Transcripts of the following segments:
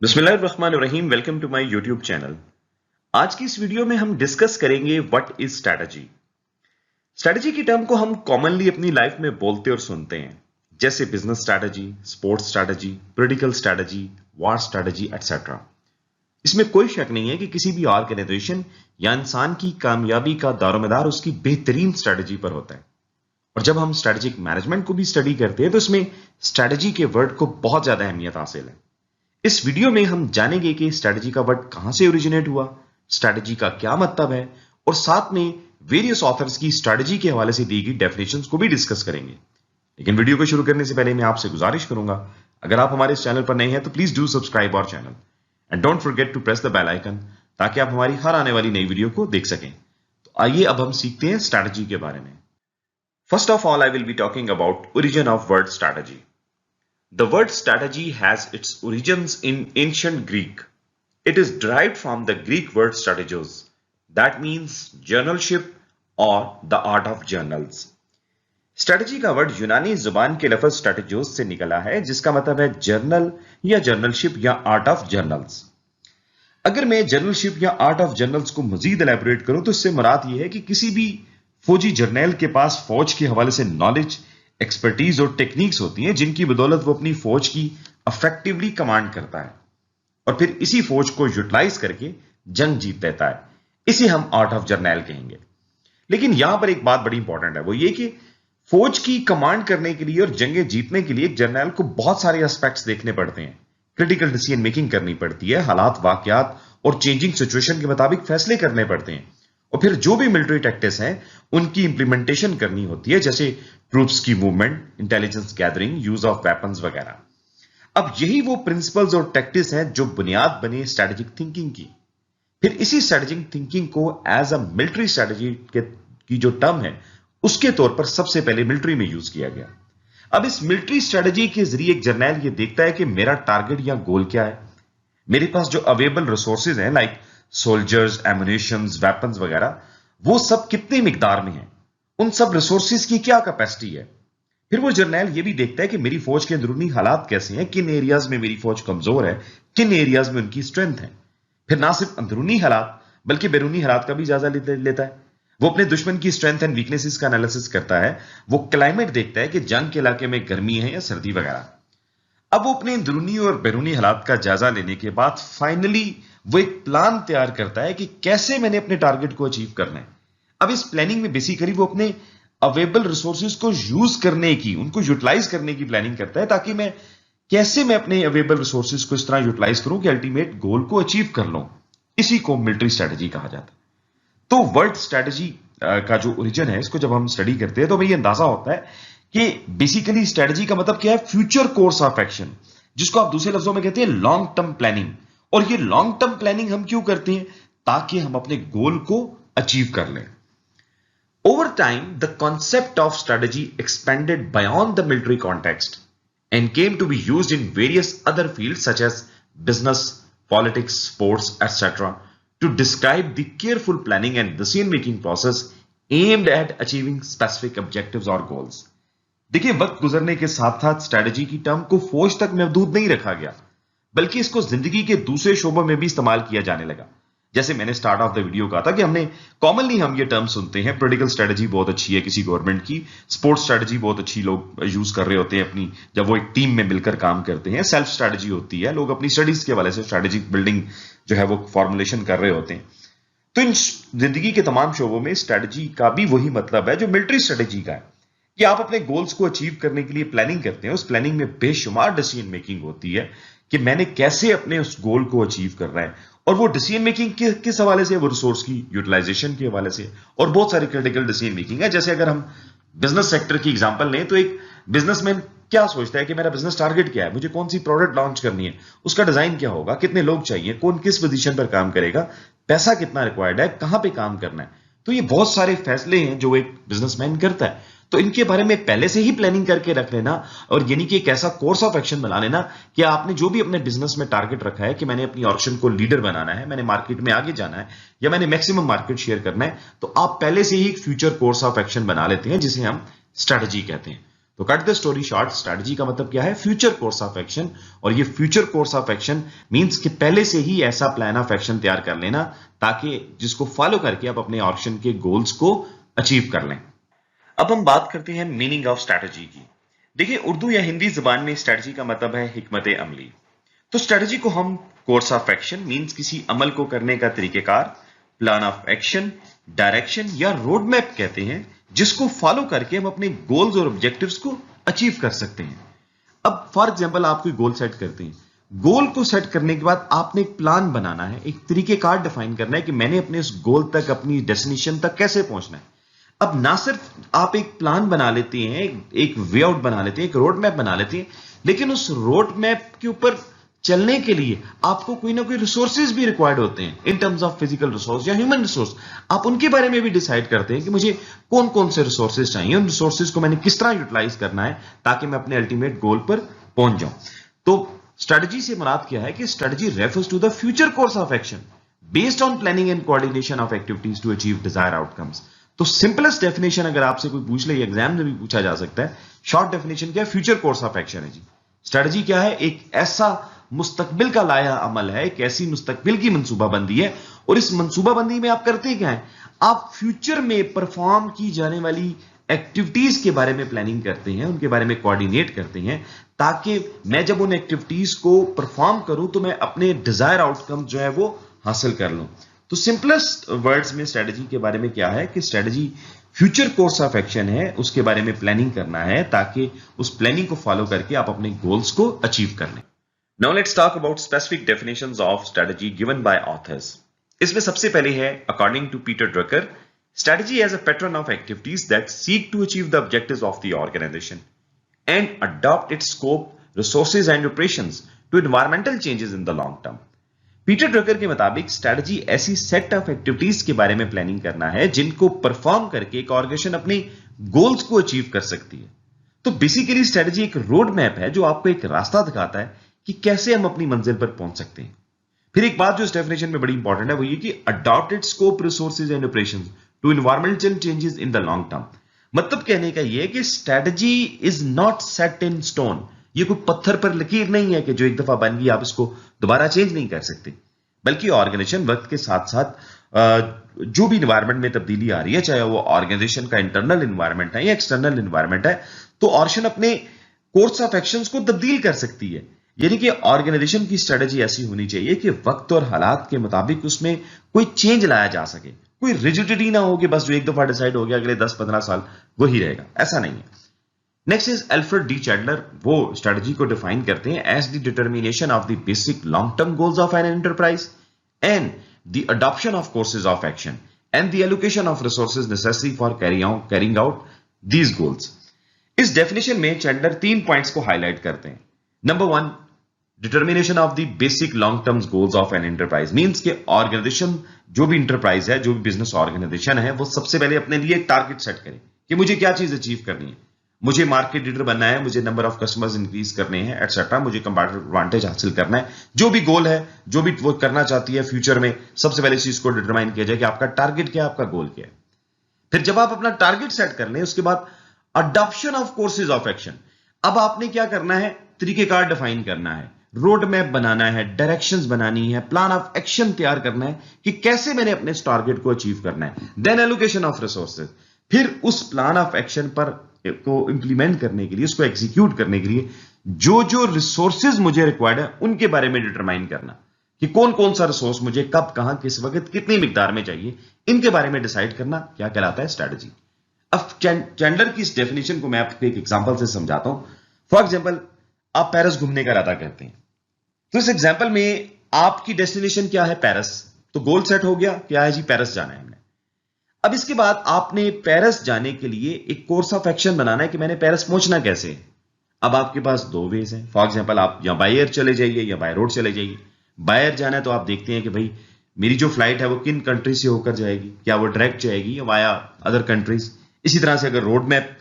बिस्मिल्लाहिर्रहमानिर्रहीम। Welcome to my YouTube channel. आज की इस वीडियो में हम डिस्कस करेंगे व्हाट इज स्ट्रैटेजी। स्ट्रैटेजी की टर्म को हम कॉमनली अपनी लाइफ में बोलते और सुनते हैं, जैसे business strategy, sports strategy, political strategy, war strategy etcetera. इसमें कोई शक नहीं है कि किसी भी ऑर्गेनाइजेशन या इंसान की कामयाबी का दारोमदार उसकी बेहतरीन स्ट्रैटेजी पर होता है। और जब हम स्ट्रैटेजिक मैनेजमेंट को भी स्टडी करते हैं तो इसमें स्ट्रैटेजी के वर्ड को बहुत ज्यादा अहमियत हासिल है। इस वीडियो में हम जानेंगे कि स्ट्रैटेजी का वर्ड कहां से ओरिजिनेट हुआ, स्ट्रैटेजी का क्या मतलब है, और साथ में वेरियस ऑथर्स की स्ट्रैटेजी के हवाले से दी गई डेफिनेशंस को भी डिस्कस करेंगे। लेकिन वीडियो को शुरू करने से पहले मैं आपसे गुजारिश करूंगा, अगर आप हमारे इस चैनल पर नए हैं तो please do subscribe our channel and don't forget to press the bell icon, ताकि आप हमारी हर आने वाली नई वीडियो को देख सकें। तो आइए अब हम सीखते हैं स्ट्रैटेजी के बारे में। First of all, I will be talking about origin of word strategy. The word strategy has its origins in ancient Greek. It is derived from the Greek word strategos, that means generalship or the art of generals. Strategy का word यूनानी जुबान के लफ्ज स्ट्रैटेजोस से निकला है, जिसका मतलब है जर्नल या जर्नलशिप या आर्ट ऑफ जर्नल्स। अगर मैं जर्नलशिप या आर्ट ऑफ जर्नल्स को मजीद एलैबोरेट करूं तो इससे मुराद यह है कि किसी भी फौजी जर्नैल के पास फौज के हवाले से नॉलेज, एक्सपर्टीज और टेक्निक्स होती हैं, जिनकी बदौलत वो अपनी फौज की इफेक्टिवली कमांड करता है और फिर इसी फौज को यूटिलाइज करके जंग जीत देता है। इसे हम आर्ट ऑफ जर्नैल कहेंगे। लेकिन यहां पर एक बात बड़ी इंपॉर्टेंट है, वो ये कि फौज की कमांड करने के लिए और जंगें जीतने के लिए जर्नैल को बहुत सारे एस्पेक्ट्स देखने पड़ते हैं। क्रिटिकल डिसीजन मेकिंग करनी पड़ती है, हालात, वाकयात और चेंजिंग सिचुएशन के मुताबिक फैसले करने पड़ते हैं, और फिर जो भी मिलिट्री टैक्टिक्स हैं उनकी इंप्लीमेंटेशन करनी होती है, जैसे ट्रूप्स की movement, intelligence gathering, use of weapons वगैरह। अब यही वो प्रिंसिपल्स और टैक्टिक्स हैं जो बुनियाद बने स्ट्रैटेजिक थिंकिंग की। फिर इसी स्ट्रैटेजिक थिंकिंग को एज अ मिलिट्री स्ट्रैटेजी की जो टर्म है उसके तौर पर सबसे पहले मिलिट्री में यूज किया गया। अब इस मिलिट्री स्ट्रैटेजी के जरिए एक जर्नैल ये देखता है कि मेरा टारगेट या गोल क्या है, मेरे पास जो अवेलेबल रिसोर्सेज हैं लाइक सोल्जर्स, एमुनेशंस, वेपन्स वगैरह, वो सब कितनी मिकदार में है, उन सब रिसोर्सेज की क्या कैपेसिटी है। फिर वो जर्नैल ये भी देखता है कि मेरी फौज के अंदरूनी हालात कैसे हैं, किन एरियाज में मेरी फौज कमजोर है, किन एरियाज में उनकी स्ट्रेंथ है। फिर ना सिर्फ अंदरूनी हालात बल्कि बैरूनी हालात का भी जायजा लेता है। वो अपने दुश्मन की स्ट्रेंथ एंड वीकनेसेस का एनालिसिस करता है। वो क्लाइमेट देखता है कि जंग के इलाके में गर्मी है या सर्दी वगैरह। अब वो अपने अंदरूनी और बैरूनी हालात का जायजा लेने के बाद फाइनली वो एक प्लान तैयार करता है कि कैसे मैंने अपने टारगेट को अचीव करना है। अब इस प्लानिंग में बेसिकली वो अपने अवेलेबल रिसोर्सेज को यूज करने की, उनको यूटिलाइज करने की प्लानिंग करता है, ताकि मैं अपने अवेलेबल रिसोर्सेज को इस तरह यूटिलाइज करूं कि अल्टीमेट गोल को अचीव कर लूं। इसी को मिलिट्री स्ट्रैटेजी कहा जाता है। तो वर्ड स्ट्रैटेजी का जो ओरिजिन है, इसको जब हम स्टडी करते हैं तो हमें ये अंदाजा होता है कि बेसिकली स्ट्रैटेजी का मतलब क्या है, फ्यूचर कोर्स ऑफ एक्शन, जिसको आप दूसरे लफ्जों में कहते हैं लॉन्ग टर्म प्लानिंग। और ये लॉन्ग टर्म प्लानिंग हम क्यों करते हैं, ताकि हम अपने गोल को अचीव कर लें। Over time, the concept of strategy expanded beyond the military context and came to be used in various other fields such as business, politics, sports, etc. to describe the careful planning and decision-making process aimed at achieving specific objectives or goals. देखिए, वक्त गुजरने के साथ साथ strategy की term को फौज तक महदूद नहीं रखा गया, बल्कि इसको जिंदगी के दूसरे शोबों में भी इस्तेमाल किया जाने लगा। जैसे मैंने स्टार्ट ऑफ द वीडियो कहा था कि कॉमनली हम ये टर्म सुनते हैं, पॉलिटिकल स्ट्रेटजी बहुत अच्छी है किसी गवर्नमेंट की, स्पोर्ट्स स्ट्रेटजी बहुत अच्छी लोग यूज कर रहे होते हैं अपनी, जब वो एक टीम में मिलकर काम करते हैं। सेल्फ स्ट्रेटजी होती है, लोग अपनी स्टडीज के हवाले से स्ट्रेटेजिक बिल्डिंग जो है वो फॉर्मुलेशन कर रहे होते हैं। तो इन जिंदगी के तमाम शोबों में स्ट्रेटजी का भी वही मतलब है जो मिलिट्री स्ट्रेटजी का है, कि आप अपने गोल्स को अचीव करने के लिए प्लानिंग करते हैं। उस प्लानिंग में बेशुमार डिसीजन मेकिंग होती है कि मैंने कैसे अपने उस गोल को अचीव करना है, और वो डिसीजन मेकिंग किस हवाले से, वो रिसोर्स की यूटिलाइजेशन के हवाले से, और बहुत सारी क्रिटिकल डिसीजन मेकिंग है। जैसे अगर हम बिजनेस सेक्टर की एग्जांपल लें तो एक बिजनेसमैन क्या सोचता है कि मेरा बिजनेस टारगेट क्या है, मुझे कौन सी प्रोडक्ट लॉन्च करनी है, उसका डिजाइन क्या होगा, कितने लोग चाहिए, कौन किस पोजीशन पर काम करेगा, पैसा कितना रिक्वायर्ड है, कहां पे काम करना है। तो ये बहुत सारे फैसले हैं जो एक बिजनेसमैन करता है। तो इनके बारे में पहले से ही प्लानिंग करके रख लेना, और यानी कि एक ऐसा कोर्स ऑफ एक्शन बना लेना कि आपने जो भी अपने बिजनेस में टारगेट रखा है कि मैंने अपनी ऑर्गेनाइजेशन को लीडर बनाना है, मैंने मार्केट में आगे जाना है, या मैंने मैक्सिमम मार्केट शेयर करना है, तो आप पहले से ही एक फ्यूचर कोर्स ऑफ एक्शन बना लेते हैं, जिसे हम स्ट्रैटेजी कहते हैं। तो cut the story short, strategy का मतलब क्या है? Future course of action. और ये future course of action means कि पहले से ही ऐसा प्लान ऑफ एक्शन तैयार कर लेना ताकि जिसको फॉलो करके आप अपने ऑप्शन के गोल्स को अचीव कर लें। अब हम बात करते हैं मीनिंग ऑफ स्ट्रैटेजी की। देखिए, उर्दू या हिंदी जुबान में स्ट्रैटेजी का मतलब है हिकमत अमली। तो स्ट्रैटेजी को हम कोर्स ऑफ एक्शन मींस किसी अमल को करने का तरीकेकार, प्लान ऑफ एक्शन, डायरेक्शन या रोड मैप कहते हैं, जिसको फॉलो करके हम अपने गोल्स और ऑब्जेक्टिव्स को अचीव कर सकते हैं। अब फॉर एग्जांपल आप कोई गोल सेट करते हैं, गोल को सेट करने के बाद आपने एक प्लान बनाना है, एक तरीकेकार डिफाइन करना है कि मैंने अपने इस गोल तक, अपनी डेस्टिनेशन तक कैसे पहुंचना है। अब ना सिर्फ आप एक प्लान बना लेते हैं, एक वे आउट बना लेते हैं, एक रोड मैप बना लेते हैं, लेकिन उस रोड मैप के ऊपर चलने के लिए आपको कोई ना कोई रिसोर्सेज भी रिक्वायर्ड होते हैं in terms of physical resource या ह्यूमन रिसोर्स। आप उनके बारे में भी डिसाइड करते हैं कि मुझे कौन कौन से रिसोर्सेज चाहिए, उन रिसोर्सेज को मैंने किस तरह यूटिलाइज करना है ताकि मैं अपने अल्टीमेट गोल पर पहुंच जाऊं। तो स्ट्रेटजी से मुराद क्या है कि strategy refers to the future course of action based on planning and coordination of activities to achieve desired outcomes. तो सिंपलेस्ट डेफिनेशन अगर आपसे कोई पूछ ले, एग्जाम में भी पूछा जा सकता है, शॉर्ट डेफिनेशन क्या है? फ्यूचर कोर्स ऑफ एक्शन है जी। स्ट्रेटजी क्या है? एक ऐसा मुस्तकबिल का लाया अमल है, एक ऐसी मुस्तकबिल की मंसूबाबंदी है। और इस मंसूबाबंदी में आप करते क्या है? आप फ्यूचर में परफॉर्म की जाने वाली एक्टिविटीज के बारे में प्लानिंग करते हैं, उनके बारे में कोऑर्डिनेट करते हैं, ताकि मैं जब उन एक्टिविटीज को परफॉर्म करूं तो मैं अपने डिजायर आउटकम जो है वो हासिल कर लूं। तो सिंपलेस्ट वर्ड्स में स्ट्रेटजी के बारे में क्या है कि strategy future course of action है, उसके बारे में प्लानिंग करना है ताकि उस प्लानिंग को फॉलो करके आप अपने गोल्स को अचीव कर लें। Now let's talk about specific definitions of strategy given by authors. इसमें सबसे पहले है according to Peter Drucker, strategy as a pattern of activities that seek to achieve the objectives of the organization and adopt its scope, resources and operations to environmental changes in the long term. Peter Drucker के मुताबिक strategy ऐसी set of activities के बारे में planning करना है जिनको perform करके एक ऑर्गेनाइजेशन अपने गोल्स को अचीव कर सकती है। तो बेसिकली स्ट्रैटेजी एक रोड मैप है जो आपको एक रास्ता दिखाता है कि कैसे हम अपनी मंजिल पर पहुंच सकते हैं। फिर एक बात जो इस डेफिनेशन में बड़ी इंपॉर्टेंट है वो ये कि adopted scope, resources and operations to environmental changes in the long term. मतलब कहने का ये है कि strategy is not set in stone. ये कोई पत्थर पर लकीर नहीं है कि जो एक दफा बन गई आप इसको दोबारा चेंज नहीं कर सकते, बल्कि ऑर्गेनाइजेशन वक्त के साथ साथ जो भी इन्वायरमेंट में तब्दीली आ रही है, चाहे वो ऑर्गेनाइजेशन का इंटरनल इन्वायरमेंट है या एक्सटर्नल इन्वायरमेंट है, तो ऑर्गेनाइजेशन अपने कोर्स ऑफ एक्शंस को तब्दील कर सकती है। यानी कि ऑर्गेनाइजेशन की स्ट्रेटजी ऐसी होनी चाहिए कि वक्त और हालात के मुताबिक उसमें कोई चेंज लाया जा सके, कोई रिजिडिटी ना हो कि बस जो एक दफा डिसाइड हो गया अगले 10-15 साल वही रहेगा, ऐसा नहीं है। Next is Alfred D Chandler. वो स्ट्रेटजी को डिफाइन करते हैं as the determination of the basic long term goals of an enterprise and the adoption of courses of action and the allocation of resources necessary for carrying out these goals. इस definition में Chandler 3 points को highlight करते हैं। Number 1, determination of the basic long term goals of an enterprise means के organisation, जो भी enterprise है, जो भी बिजनेस ऑर्गेनाइजेशन है, वो सबसे पहले अपने लिए एक टारगेट सेट करे कि मुझे क्या चीज अचीव करनी है। मुझे मार्केट लीडर बनना है, मुझे नंबर ऑफ कस्टमर्स इंक्रीज करने हैं, एटसेट्रा, मुझे कंपैरेटिव एडवांटेज हासिल करना है। जो भी गोल है, जो भी वो करना चाहती है फ्यूचर में, सबसे पहले इस चीज को डिटरमाइन किया जाए कि आपका टारगेट क्या है, आपका गोल क्या है। फिर जब आप अपना टारगेट सेट कर लें, उसके बाद adoption of courses of action. अब आपने क्या करना है? तरीकेकार डिफाइन करना है, रोड मैप बनाना है, डायरेक्शंस बनानी है, प्लान ऑफ एक्शन तैयार करना है कि कैसे मैंने अपने इस टारगेट को अचीव करना है। Then allocation of resources. फिर उस प्लान ऑफ एक्शन पर को इंप्लीमेंट करने के लिए, उसको एग्जीक्यूट करने के लिए जो जो रिसोर्सेज मुझे रिक्वायर्ड है उनके बारे में डिटरमाइन करना कि कौन कौन सा रिसोर्स मुझे कब, कहां, किस वक्त, कितनी मिकदार में चाहिए, इनके बारे में डिसाइड करना क्या कहलाता है? स्ट्रेटजी। अब चैंडलर की इस डेफिनेशन को मैं आपको एक एग्जांपल से समझाता हूं। फॉर एग्जांपल, आप पेरिस घूमने का इरादा करते हैं, तो इस एग्जांपल में आपकी डेस्टिनेशन क्या है? पेरिस। तो गोल सेट हो गया, क्या है जी? पेरिस जाना है हमने। अब इसके बाद आपने पेरिस जाने के लिए एक कोर्स ऑफ एक्शन बनाना है कि मैंने पेरिस पहुंचना कैसे है। अब आपके पास 2 वेज हैं। फॉर एग्जांपल, आप या बाय एयर चले जाइए या बाय रोड चले जाइए। बाय एयर जाना है तो आप देखते हैं कि भाई मेरी जो फ्लाइट है वो किन कंट्री से होकर जाएगी, क्या वो डायरेक्ट जाएगी या वाया अदर कंट्रीज। इसी तरह से अगर रोड मैप,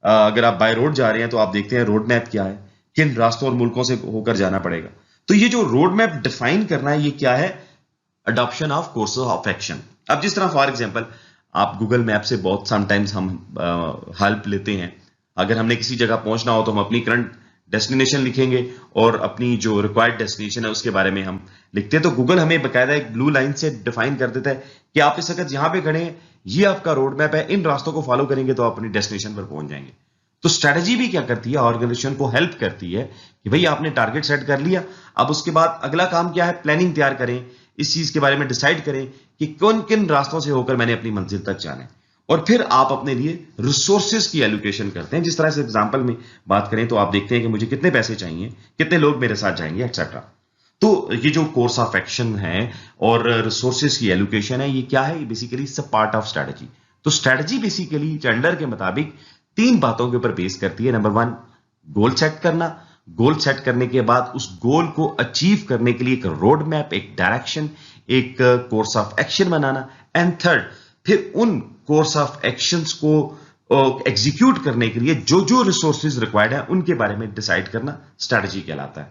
अगर आप बाय रोड जा रहे हैं तो आप देखते हैं रोड मैप क्या है, किन रास्तों और मुल्कों से होकर जाना पड़ेगा। तो ये जो रोड मैप डिफाइन करना है, ये क्या है? Adoption of courses of action. अब जिस तरह फॉर एग्जांपल आप गूगल मैप से बहुत समटाइम्स हम हेल्प लेते हैं, अगर हमने किसी जगह पहुंचना हो तो हम अपनी करंट डेस्टिनेशन लिखेंगे और अपनी जो रिक्वायर्ड डेस्टिनेशन है उसके बारे में हम लिखते हैं। तो गूगल हमें बकायदा एक ब्लू लाइन से डिफाइन कर देता है कि आप इस वक्त यहां पे खड़े हैं, ये आपका रोड मैप है, इन रास्तों को फॉलो करेंगे तो आप अपनी डेस्टिनेशन पर पहुंच जाएंगे। तो स्ट्रेटजी भी क्या करती है, ऑर्गेनाइजेशन को हेल्प करती है कि भाई आपने टारगेट सेट कर लिया, अब उसके बाद अगला काम क्या है, प्लानिंग तैयार करें, इस चीज के बारे में डिसाइड करें कि कौन किन रास्तों से होकर मैंने अपनी मंजिल तक जाना है, और फिर आप अपने लिए रिसोर्सेज की एलोकेशन करते हैं। जिस तरह से एग्जांपल में बात करें तो आप देखते हैं कि मुझे कितने पैसे चाहिए, कितने लोग मेरे साथ जाएंगे, एक्सेट्रा। तो ये जो कोर्स ऑफ एक्शन है और रिसोर्सेज की एलोकेशन है, ये क्या है, ये basically it's a part of strategy. तो स्ट्रेटजी बेसिकली टेंडर के मुताबिक 3 बातों के ऊपर बेस करती है। नंबर 1, गोल सेट करना। गोल सेट करने के बाद उस गोल को अचीव करने के लिए एक रोड मैप, एक डायरेक्शन, एक course of action banana. And third, फिर उन कोर्स ऑफ एक्शंस को एग्जीक्यूट करने के लिए जो जो रिसोर्सेज रिक्वायर्ड है उनके बारे में डिसाइड करना स्ट्रेटजी कहलाता है।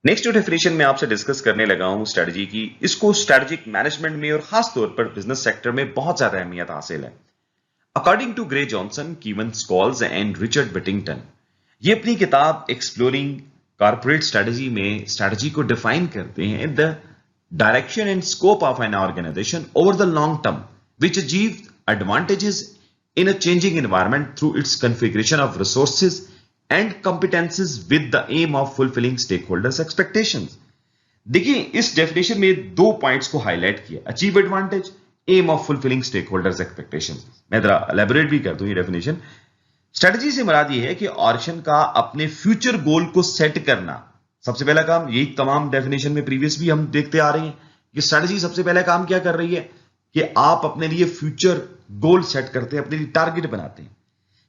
नेक्स्ट जो डेफिनेशन मैं आपसे डिस्कस करने लगा हूं स्ट्रेटजी की, इसको स्ट्रेटेजिक मैनेजमेंट में और खास तौर पर बिजनेस सेक्टर में बहुत ज्यादा अहमियत हासिल है। According to Gerry Johnson, Kevan Scholes and Richard Whittington, ये अपनी किताब एक्सप्लोरिंग कॉर्पोरेट स्ट्रेटजी में स्ट्रेटजी को डिफाइन करते हैं, the direction and scope of an organisation over the long term which achieve advantages in a changing environment through its configuration of resources and competences with the aim of fulfilling stakeholders expectations। देखिए इस definition में 2 points को highlight किया, achieve advantage, aim of fulfilling stakeholders expectations. मैं जरा elaborate भी कर दूं ये डेफिनेशन। स्ट्रेटजी से मुराद ये है कि ऑर्गेनाइजेशन का अपने फ्यूचर गोल को सेट करना सबसे पहला काम। यही तमाम डेफिनेशन में प्रीवियस भी हम देखते आ रहे हैं कि स्ट्रेटजी सबसे पहला काम क्या कर रही है कि आप अपने लिए फ्यूचर गोल सेट करते हैं, अपने लिए टारगेट बनाते हैं,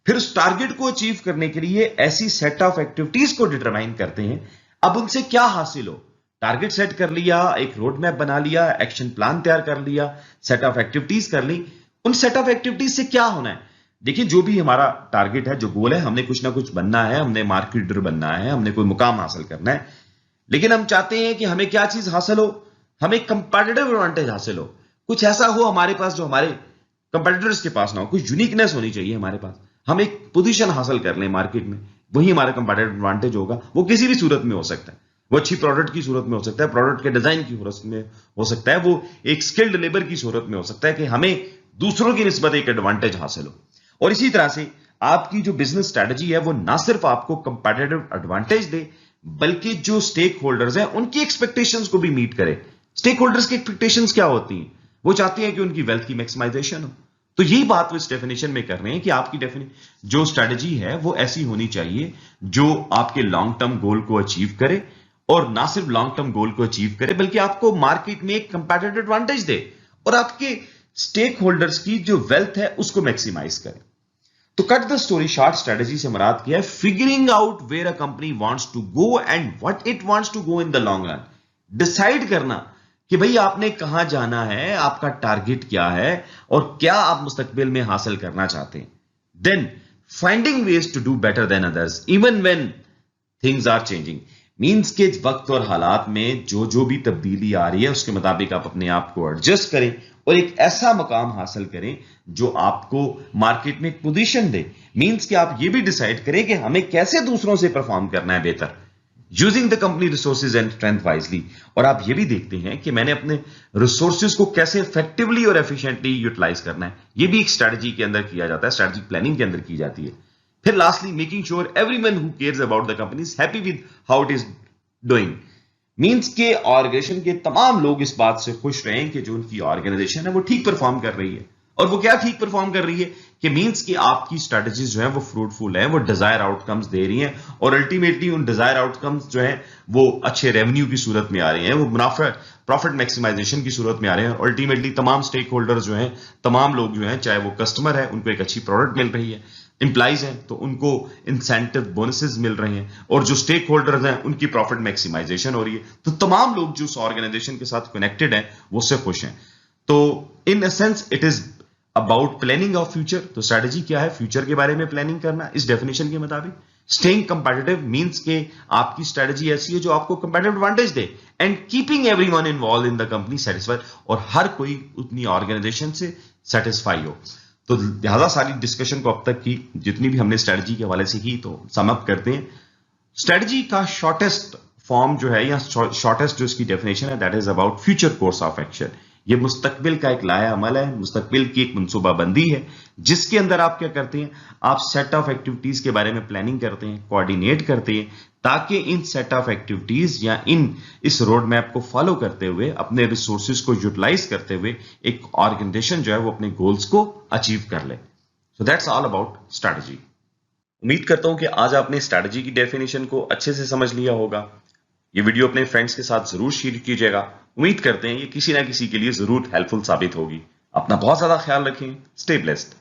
फिर उस टारगेट को अचीव करने के लिए ऐसी सेट ऑफ एक्टिविटीज को डिटरमाइन करते हैं। अब उनसे क्या हासिल हो, टारगेट सेट कर लिया, एक रोड मैप बना लिया, एक्शन प्लान तैयार कर लिया, सेट ऑफ एक्टिविटीज कर ली, उन सेट ऑफ एक्टिविटीज से क्या होना है। देखिए जो भी हमारा टारगेट है, जो गोल है, हमने कुछ ना कुछ बनना है, हमने मार्केट लीडर बनना है, हमने कोई मुकाम हासिल करना है, लेकिन हम चाहते हैं कि हमें क्या चीज हासिल हो, हमें कंपेटिटिव एडवांटेज हासिल हो, कुछ ऐसा हो हमारे पास जो हमारे कंपेटिटर्स के पास ना हो, कुछ यूनिकनेस होनी चाहिए हमारे पास, हम एक पोजीशन हासिल कर लें मार्केट में, वही हमारा कंपेटिटिव एडवांटेज होगा। वो किसी भी सूरत में हो सकता है, वो अच्छी प्रोडक्ट की सूरत में हो सकता है, प्रोडक्ट के डिजाइन की सूरत में हो सकता है, वो एक स्किल्ड लेबर की सूरत में हो सकता है कि हमें दूसरों की निस्बत एक एडवांटेज हासिल हो। और इसी तरह से आपकी जो बिजनेस स्ट्रेटजी है वो ना सिर्फ आपको कंपेटिटिव एडवांटेज दे, बल्कि जो स्टेक होल्डर्स हैं उनकी एक्सपेक्टेशंस को भी मीट करे। स्टेक होल्डर्स की एक्सपेक्टेशंस क्या होती हैं, वो चाहती हैं कि उनकी वेल्थ की मैक्सिमाइजेशन हो। तो यही बात वो इस डेफिनेशन में कर रहे हैं कि आपकी जो स्ट्रेटजी है वो ऐसी होनी चाहिए जो आपके लॉन्ग टर्म गोल को अचीव करे, और ना सिर्फ लॉन्ग टर्म गोल को अचीव करे बल्कि आपको मार्केट में एक कंपेटिटिव एडवांटेज दे और आपके स्टेक होल्डर्स की जो वेल्थ है उसको मैक्सिमाइज करे। तो cut the story short, strategy से मुराद किया है figuring out where a company wants to go and what it wants to go in the long run. Decide करना कि भाई आपने कहां जाना है, आपका टारगेट क्या है और क्या आप मुस्तकबिल में हासिल करना चाहते हैं। Then finding ways to do better than others even when things are changing. Means के वक्त और हालात में जो जो भी तब्दीली आ रही है उसके मुताबिक आप अपने आप को एडजस्ट करें और एक ऐसा मकाम हासिल करें जो आपको मार्केट में एक पोजीशन दे। मींस कि आप ये भी डिसाइड करें कि हमें कैसे दूसरों से परफॉर्म करना है बेहतर, using the company resources and strength wisely. और आप ये भी देखते हैं कि मैंने अपने रिसोर्सेज को कैसे इफेक्टिवली और एफिशिएंटली यूटिलाइज करना है। ये भी एक स्ट्रेटजी के अंदर किया जाता है, स्ट्रेटजिक प्लानिंग के अंदर की जाती है। फिर lastly making sure everyone who cares about the company is happy with how it is doing. Means के ऑर्गेनाइजेशन के तमाम लोग इस बात से खुश रहें कि जो उनकी ऑर्गेनाइजेशन है वो ठीक परफॉर्म कर रही है। और वो क्या ठीक परफॉर्म कर रही है कि मींस कि आपकी स्ट्रेटजीज जो है वो फ्रूटफुल है, वो डिजायर आउटकम्स दे रही हैं और अल्टीमेटली उन डिजायर आउटकम्स जो है वो अच्छे रेवेन्यू की सूरत में आ रहे हैं, वो मुनाफा प्रॉफिट मैक्सिमाइजेशन की सूरत में आ रहे हैं। अल्टीमेटली तमाम स्टेक होल्डर्स जो हैं, तमाम लोग जो हैं, चाहे वो कस्टमर है उनको एक अच्छी प्रोडक्ट मिल रही है, इंप्लाइज हैं तो उनको इंसेंटिव बोनसेस मिल रहे हैं, और जो स्टेक होल्डर्स हैं उनकी प्रॉफिट मैक्सिमाइजेशन हो रही है। तो तमाम लोग जो उस ऑर्गेनाइजेशन के साथ कनेक्टेड हैं वो उससे खुश हैं। तो in a sense it is about planning of future. तो स्ट्रेटजी क्या है, फ्यूचर के बारे में प्लानिंग करना इस डेफिनेशन के मुताबिक। स्टेइंग कंपेटिटिव मींस के आपकी स्ट्रेटजी ऐसी है जो आपको competitive advantage they, and keeping everyone involve in the company satisfied, और हर कोई उतनी ऑर्गेनाइजेशन से सेटिस्फाई हो। तो लिहाजा सारी डिस्कशन को अब तक की जितनी भी हमने स्ट्रेटजी के हवाले से की, तो सम अप करते हैं। स्ट्रेटजी का शॉर्टेस्ट फॉर्म जो है या शॉर्टेस्ट जो इसकी डेफिनेशन है, that is about future course of action. ये मुस्तकबिल का एक लाया अमल है, मुस्तकबिल की एक मनसूबाबंदी है, जिसके अंदर आप क्या करते हैं, आप सेट ऑफ एक्टिविटीज के बारे में प्लानिंग करते हैं, कोऑर्डिनेट करते हैं, ताकि इन सेट ऑफ एक्टिविटीज या इस रोड मैप को फॉलो करते हुए, अपने रिसोर्सेज को यूटिलाइज करते हुए एक ऑर्गेनाइजेशन जो है वो अपने गोल्स को अचीव कर ले। So that's all about strategy. उम्मीद करता हूं कि आज आपने स्ट्रैटेजी की डेफिनेशन को अच्छे से समझ लिया होगा। ये वीडियो अपने फ्रेंड्स के साथ जरूर शेयर कीजिएगा। उम्मीद करते हैं ये किसी ना किसी के लिए जरूर हेल्पफुल साबित होगी। अपना बहुत ज्यादा ख्याल रखें। Stay blessed.